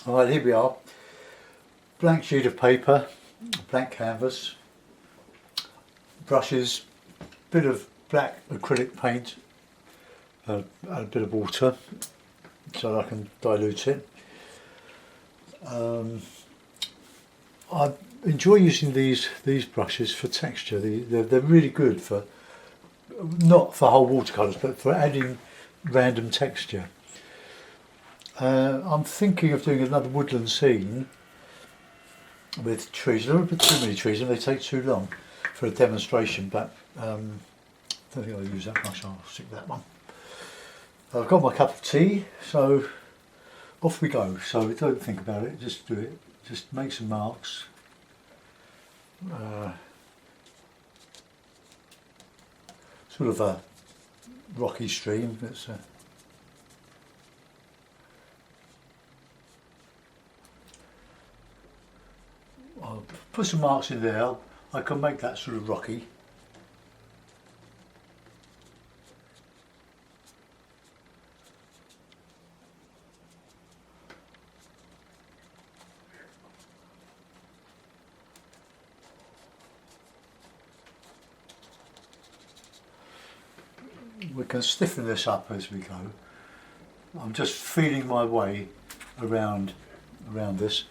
Alright, here we are. Blank sheet of paper, blank canvas, brushes, bit of black acrylic paint, and a bit of water so I can dilute it. I enjoy using these brushes for texture. They're really good for, not for whole watercolours, but for adding random texture. I'm thinking of doing another woodland scene with trees. There are a bit too many trees and they take too long for a demonstration, but I don't think I'll use that brush. I'll stick that one. I've got my cup of tea, so off we go. So don't think about it, just do it. Just make some marks. Sort of a rocky stream. That's I'll put some marks in there. I can make that sort of rocky. We can stiffen this up as we go. I'm just feeling my way around this.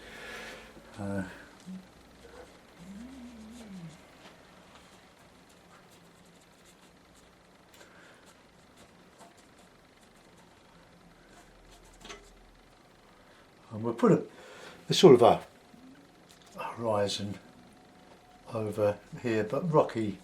And we'll put a sort of a horizon over here, but rocky.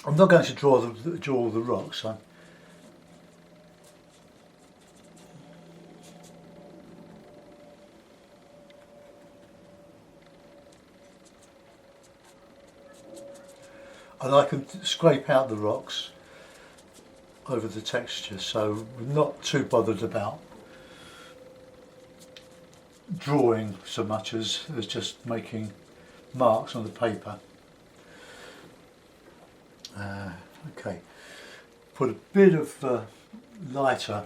I'm not going to draw the rocks. And I can scrape out the rocks over the texture, so we're not too bothered about drawing so much as just making marks on the paper. Okay, put a bit of lighter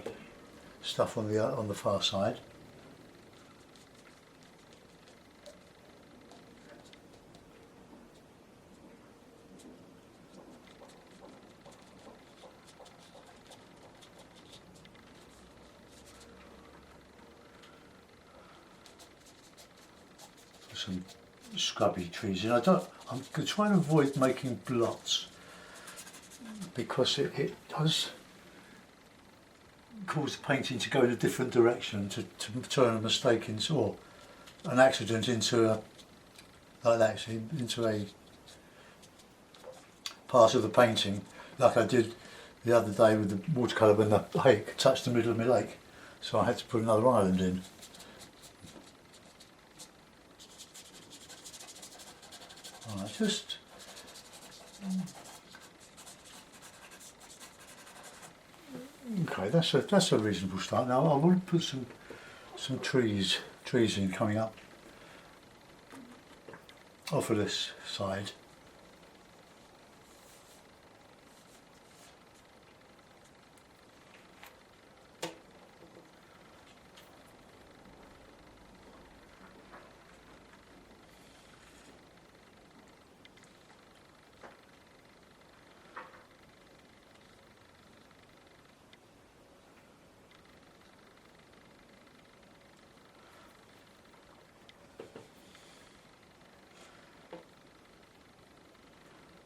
stuff on the far side. Some scrubby trees, and I'm trying to avoid making blots because it does cause the painting to go in a different direction, to turn a mistake into, or an accident into a, like that, into a part of the painting, like I did the other day with the watercolour when the lake touched the middle of my lake, so I had to put another island in. Alright, just okay. That's a reasonable start. Now I want to put some trees in coming up off of this side.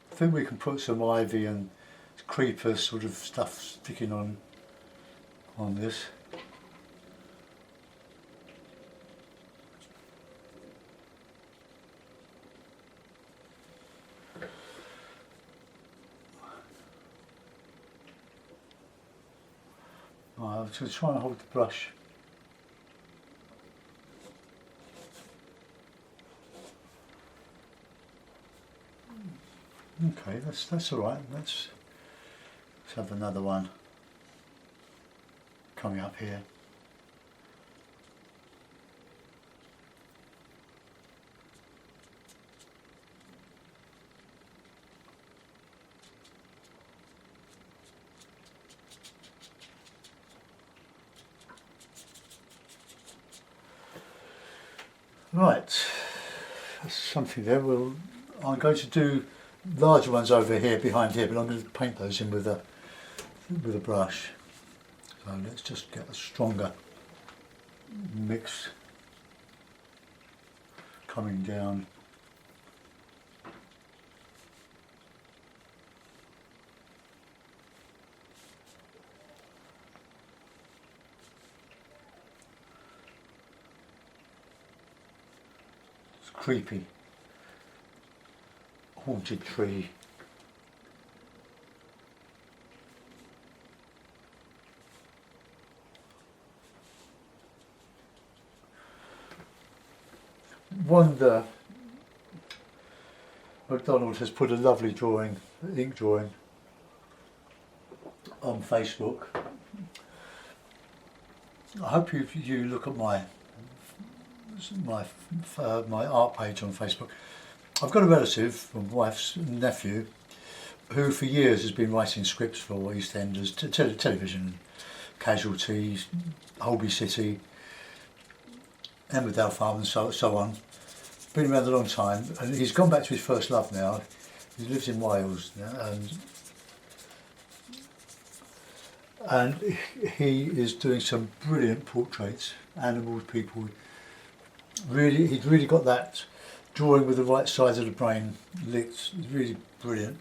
I think we can put some ivy and creeper sort of stuff sticking on this. I'm just trying to hold the brush. Okay, that's all right. Let's have another one coming up here. Right, that's something there. I'm going to do larger ones over here, behind here, but I'm going to paint those in with a brush. So let's just get a stronger mix coming down. It's creepy. Haunted tree. Wonder McDonald has put a lovely drawing, ink drawing, on Facebook. I hope you look at my art page on Facebook. I've got a relative, my wife's nephew, who for years has been writing scripts for EastEnders, television, Casualties, Holby City, Emmerdale Farm and so on. Been around a long time, and he's gone back to his first love now. He lives in Wales now, and he is doing some brilliant portraits, animals, people. Really, he's really got that drawing with the right sides of the brain licked. It's really brilliant.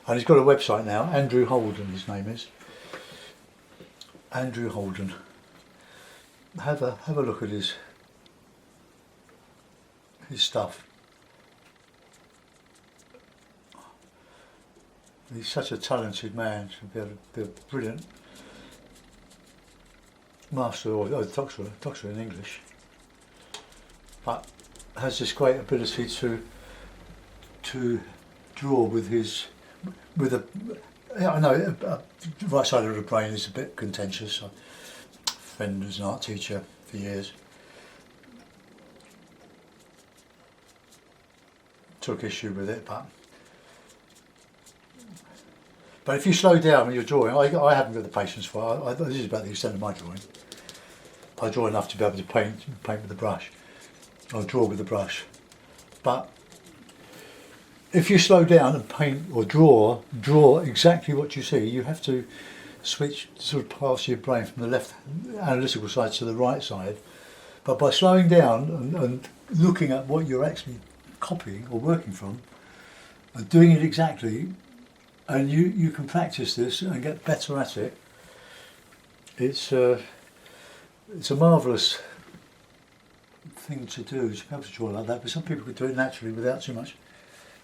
And he's got a website now, Andrew Holden, his name is. Andrew Holden. Have a look at his stuff. He's such a talented man to be able to be a brilliant master or doctor in English, but has this great ability to draw with a. I know right side of the brain is a bit contentious. A friend who's an art teacher for years took issue with it, but if you slow down when you're drawing, I haven't got the patience for it. This is about the extent of my drawing. I draw enough to be able to paint with the brush. I'll draw with the brush, but if you slow down and paint or draw exactly what you see, you have to switch sort of parts of your brain from the left analytical side to the right side. But by slowing down and looking at what you're actually copying or working from and doing it exactly, and you can practice this and get better at it. It's a marvellous thing to do, to be able to draw like that, but some people could do it naturally without too much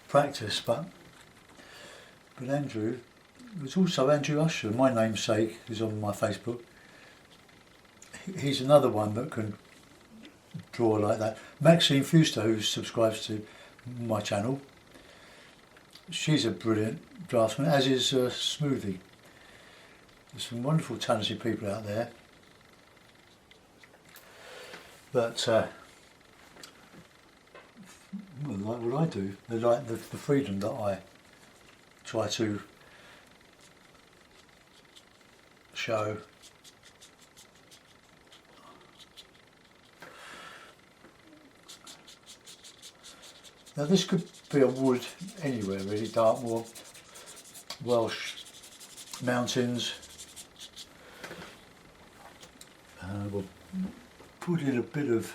practice. But Andrew, there's also Andrew Usher, my namesake, is on my Facebook. He's another one that can draw like that. Maxine Fuster, who subscribes to my channel, she's a brilliant draftsman, as is Smoothie. There's some wonderful talented people out there that like what I do. They like the freedom that I try to show. Now this could be a wood anywhere really, Dartmoor, Welsh mountains. We'll put in a bit of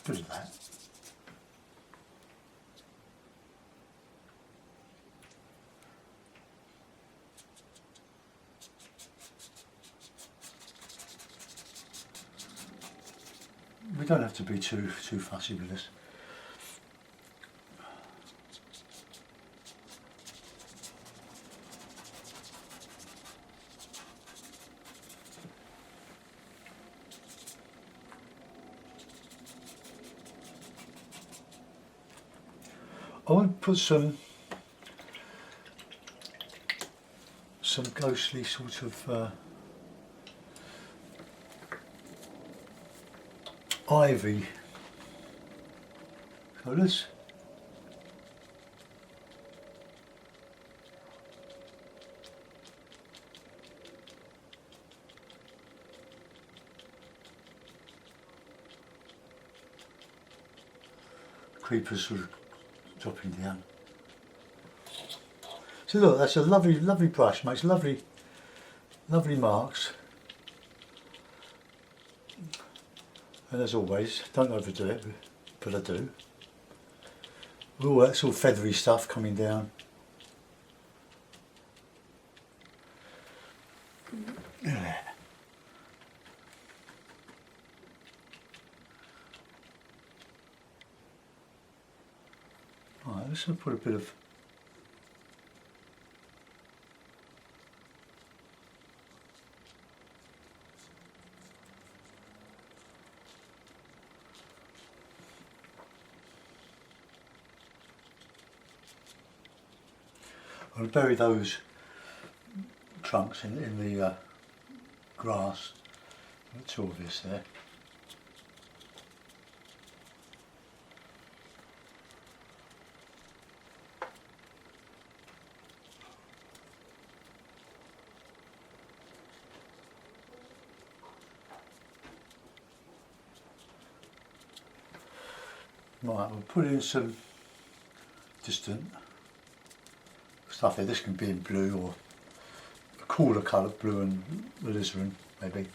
that. We don't have to be too fussy with this. I want to put some some ghostly sort of ivy colours. Creepers sort of dropping down. So look, that's a lovely, lovely brush, makes lovely, lovely marks. And as always, don't overdo it, but I do. All that sort of feathery stuff coming down. Right, let's put a bit of I'll bury those trunks in the grass. It's obvious there. Right, we'll put in some distant stuff here. This can be in blue or a cooler colour, blue and alizarin maybe.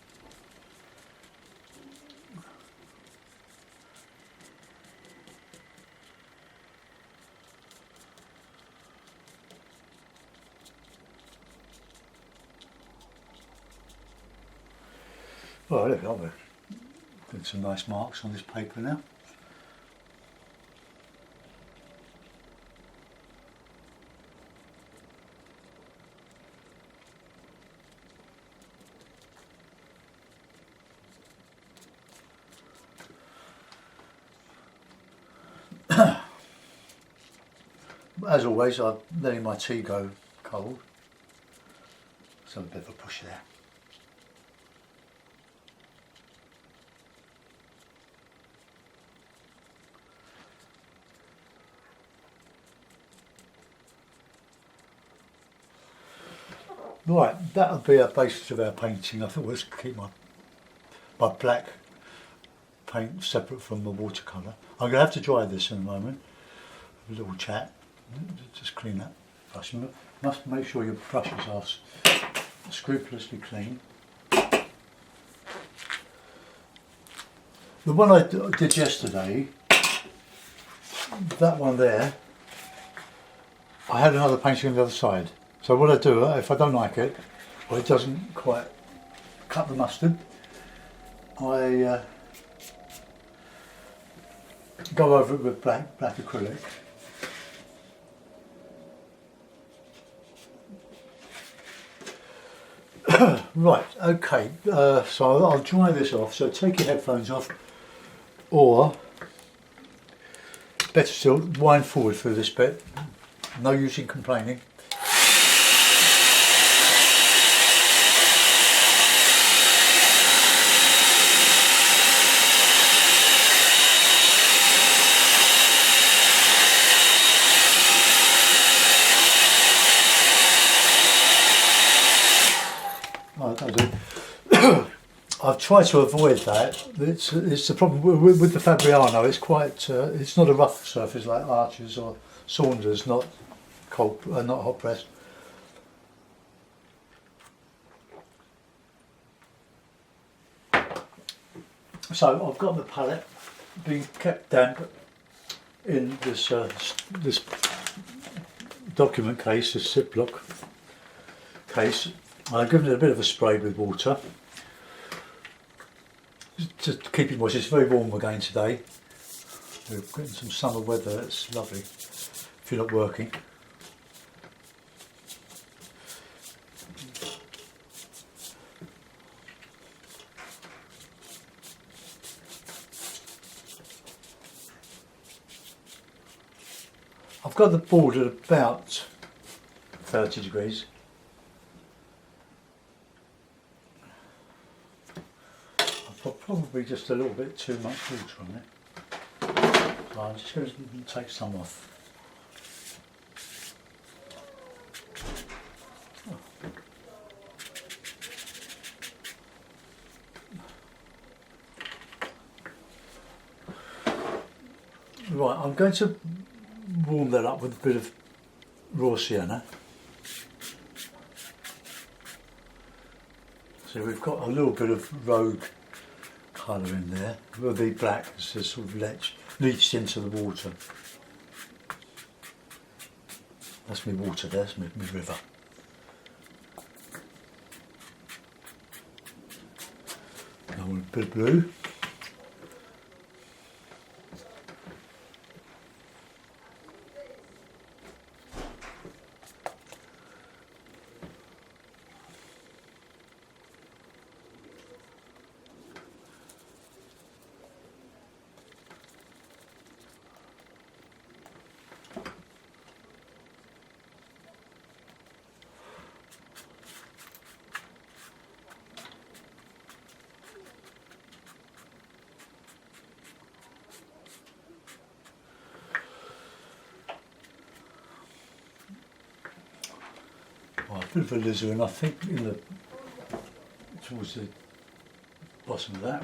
Well, there we are. We're doing some nice marks on this paper now. As always, I'm letting my tea go cold, so a bit of a push there. Right, that'll be a basis of our painting. I thought we'll keep my black paint separate from the watercolour. I'm going to have to dry this in a moment. A little chat. Just clean that brush. You must make sure your brushes are scrupulously clean. The one I did yesterday, that one there, I had another painting on the other side. So what I do, if I don't like it, or it doesn't quite cut the mustard, I go over it with black acrylic. Right, okay, so I'll dry this off, so take your headphones off, or better still, wind forward through this bit, no use in complaining. I've tried to avoid that. It's the problem with the Fabriano. It's quite. It's not a rough surface like Archer's or Saunders, not cold, not hot pressed. So I've got the palette being kept damp in this this document case, this Ziploc case. I've given it a bit of a spray with water to keep it moist. It's very warm again today. We're getting some summer weather, it's lovely if you're not working. I've got the board at about 30 degrees. probably just a little bit too much water on it. So I'm just going to take some off. Right, I'm going to warm that up with a bit of raw sienna. So we've got a little bit of rogue colour in there. It will be black as it's sort of leached into the water. That's my water there, that's my river. Now a bit of blue. Right, a bit of alizarin, I think, towards the bottom of that.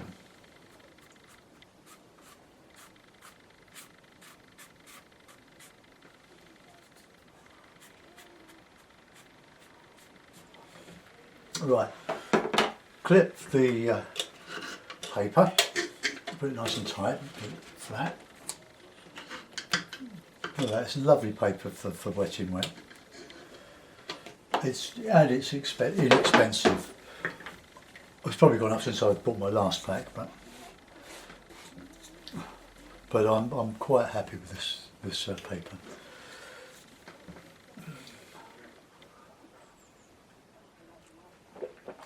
Right, clip the paper, put it nice and tight, put it flat. Look at that, it's a lovely paper for wetting wet. It's inexpensive. It's probably gone up since I bought my last pack, but I'm quite happy with this paper.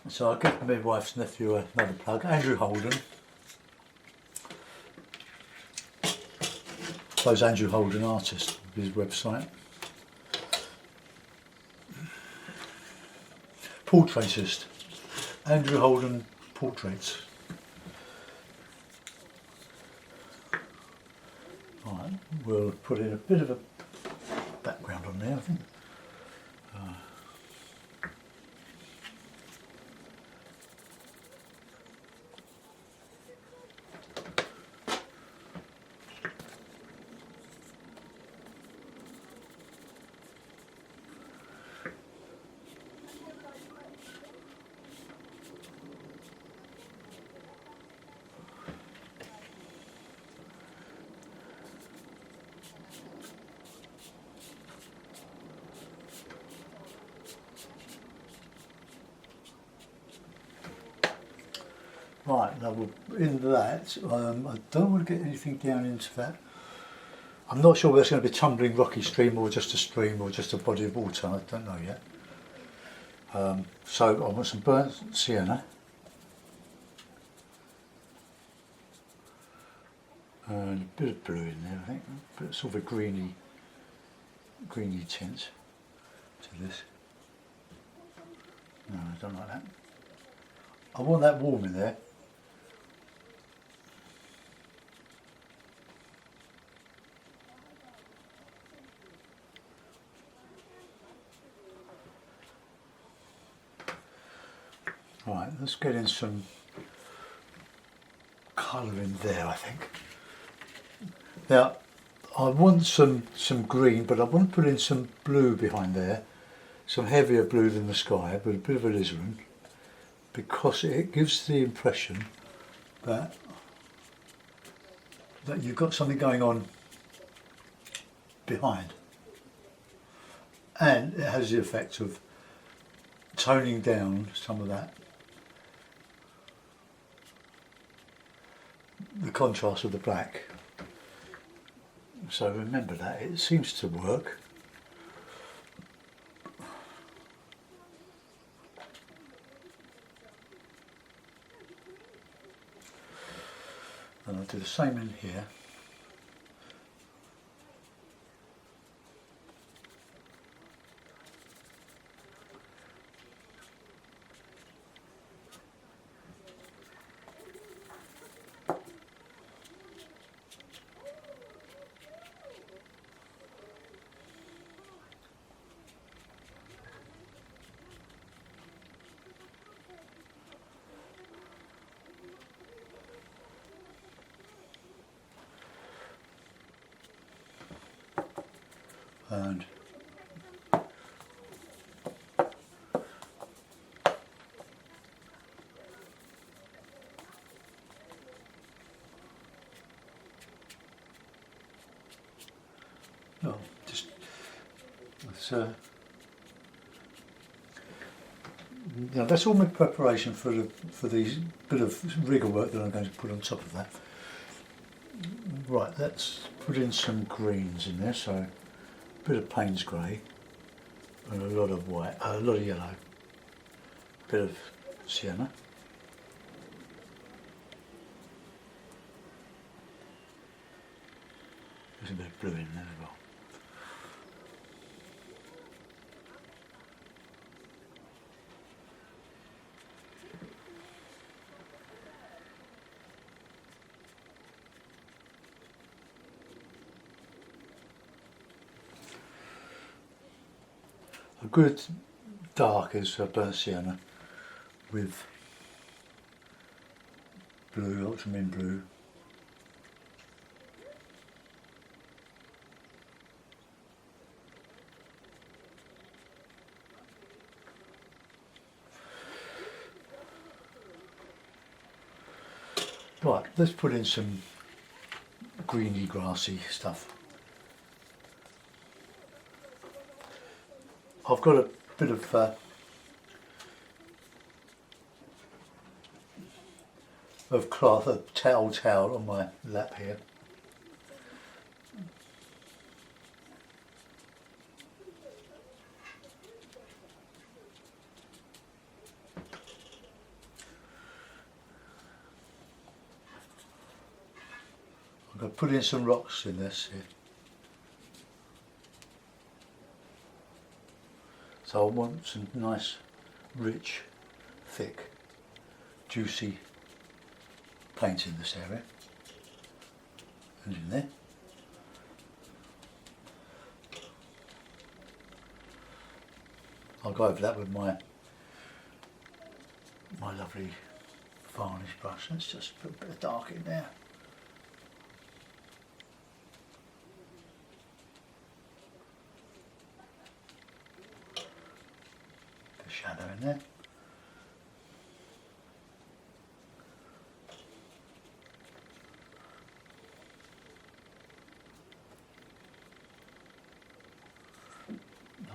So I'll give my wife's nephew another plug, Andrew Holden. Suppose Andrew Holden artist, his website. Portraitist, Andrew Holden Portraits. Right, we'll put in a bit of a background on there, I think. Right, now in that, I don't want to get anything down into that. I'm not sure whether it's going to be a tumbling rocky stream or just a stream or just a body of water, I don't know yet. So I want some burnt sienna. And a bit of blue in there, I think, a bit of sort of a greeny tint to this. No, I don't like that. I want that warm in there. Right, let's get in some colour in there, I think. Now, I want some green, but I want to put in some blue behind there, some heavier blue than the sky, but a bit of alizarin, because it gives the impression that you've got something going on behind, and it has the effect of toning down some of that, the contrast of the black. So remember that, it seems to work. And I'll do the same in here. burned. Oh, just it's, that's all my preparation for these bit of rigger work that I'm going to put on top of that. Right, let's put in some greens in there. So a bit of Payne's grey and a lot of white, a lot of yellow, a bit of sienna. There's a bit of blue in there as well. A good dark is burnt sienna with blue, ultramarine blue. Right, let's put in some greeny, grassy stuff. I've got a bit of cloth, a towel on my lap here. I'm going to put in some rocks in this here. So I want some nice, rich, thick, juicy paint in this area and in there. I'll go over that with my lovely varnish brush. Let's just put a bit of dark in there. Shadow in there.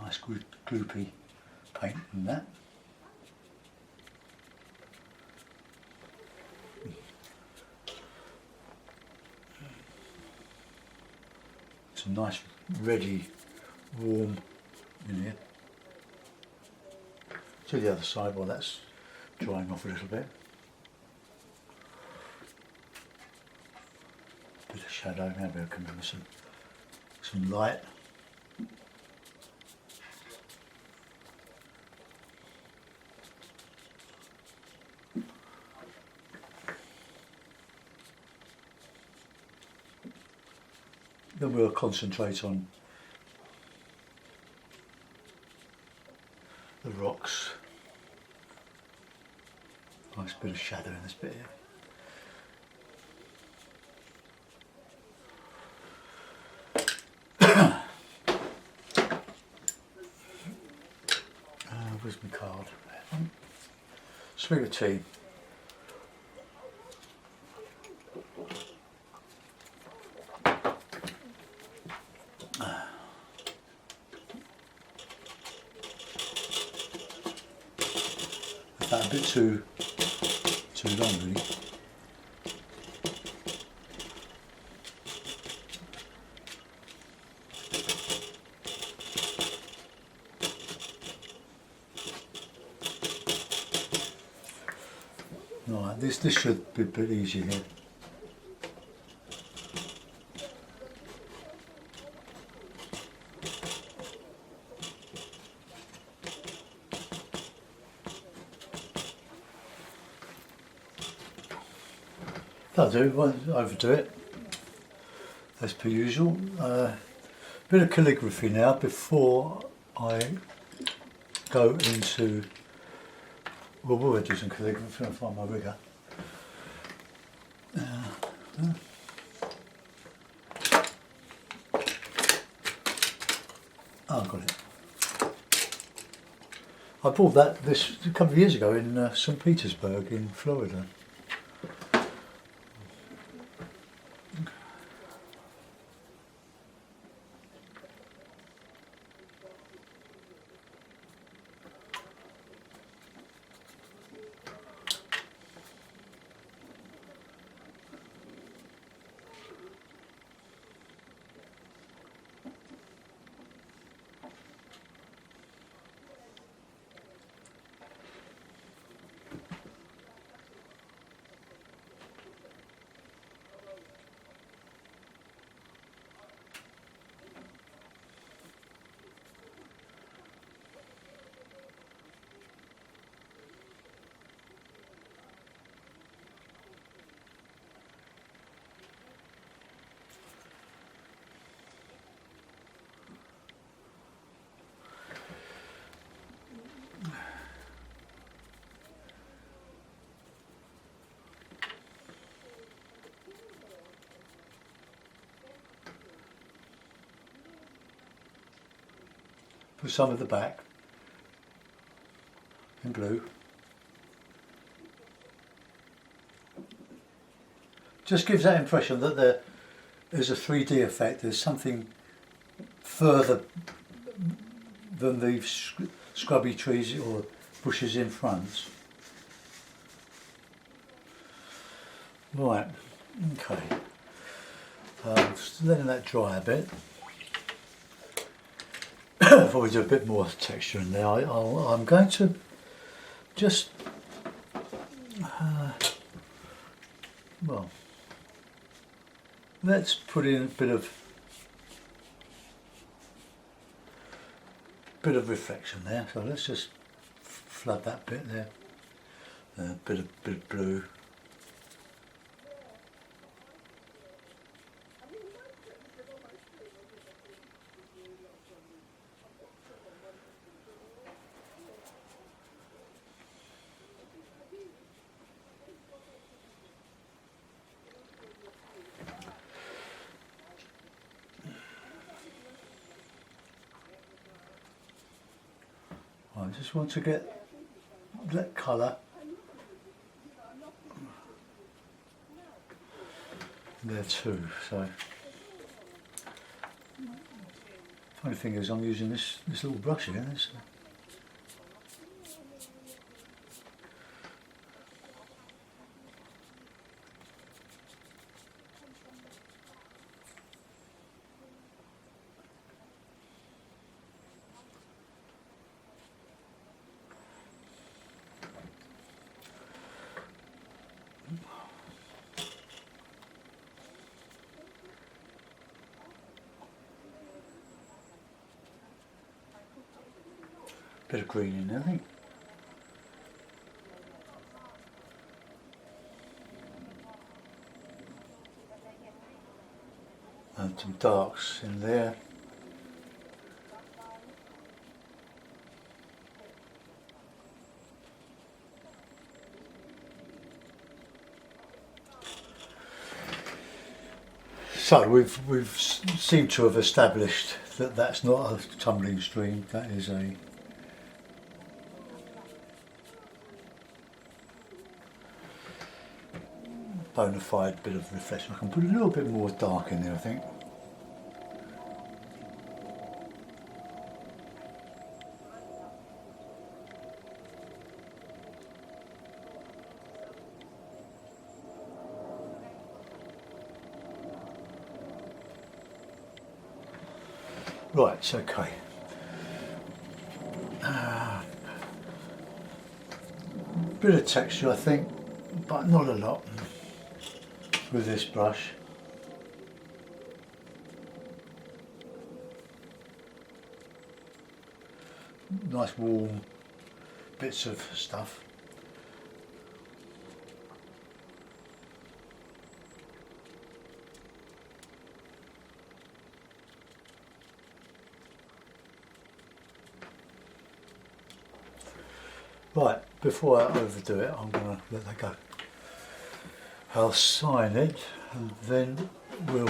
Nice good gloopy paint in that. Some nice ready warm in here. To the other side while that's drying off a little bit. Bit of shadow, maybe I can remember some light. Then we'll concentrate on the rocks. Nice bit of shadow in this bit here. Where's my card? Swig of tea. A bit too long really. Right, this should be a bit easier here. That'll do, won't overdo it, as per usual. Bit of calligraphy now before I go into, well, we'll do some calligraphy and find my rigger. I bought this a couple of years ago in St. Petersburg in Florida. Put some at the back in blue. Just gives that impression that there is a 3D effect. There's something further than the scrubby trees or bushes in front. Right, okay. Just letting that dry a bit. Before we do a bit more texture in there, I'm going to just, well, let's put in a bit of reflection there. So let's just flood that bit there. A bit of blue. I just want to get that colour there too. So funny thing is, I'm using this little brush here. Bit of green in there, I think. And some darks in there. So we've seemed to have established that that's not a tumbling stream. That is a bona fide bit of reflection. I can put a little bit more dark in there, I think. Right, okay. Bit of texture, I think, but not a lot with this brush. Nice warm bits of stuff. Right, before I overdo it, I'm going to let that go. I'll sign it and then we'll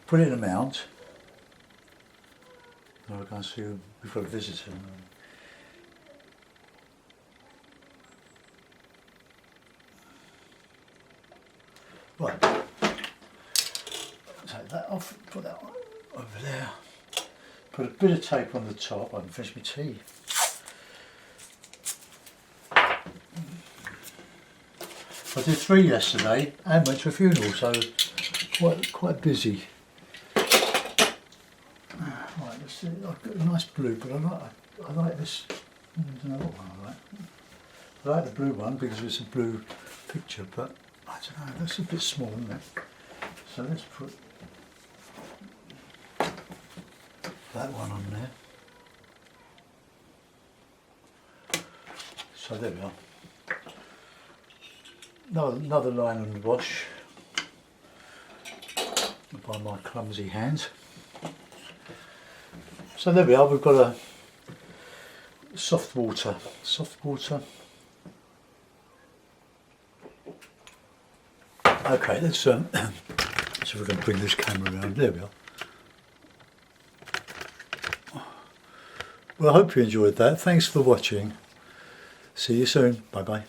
put it in a mount. Now we're going to see, we've got a visitor. Right, take that off, put that one over there. Put a bit of tape on the top. I can finish my tea. I did 3 yesterday and went to a funeral, so quite busy. Right, let's see. I've got a nice blue, but I like this. I don't know what one I like. I like the blue one because it's a blue picture, but I don't know. That's a bit small, isn't it? So let's put that one on there. So there we are. Another line on the wash by my clumsy hands. So there we are, we've got a soft water. Okay, let's see if we can bring this camera around. There we are. Well, I hope you enjoyed that. Thanks for watching. See you soon. Bye bye.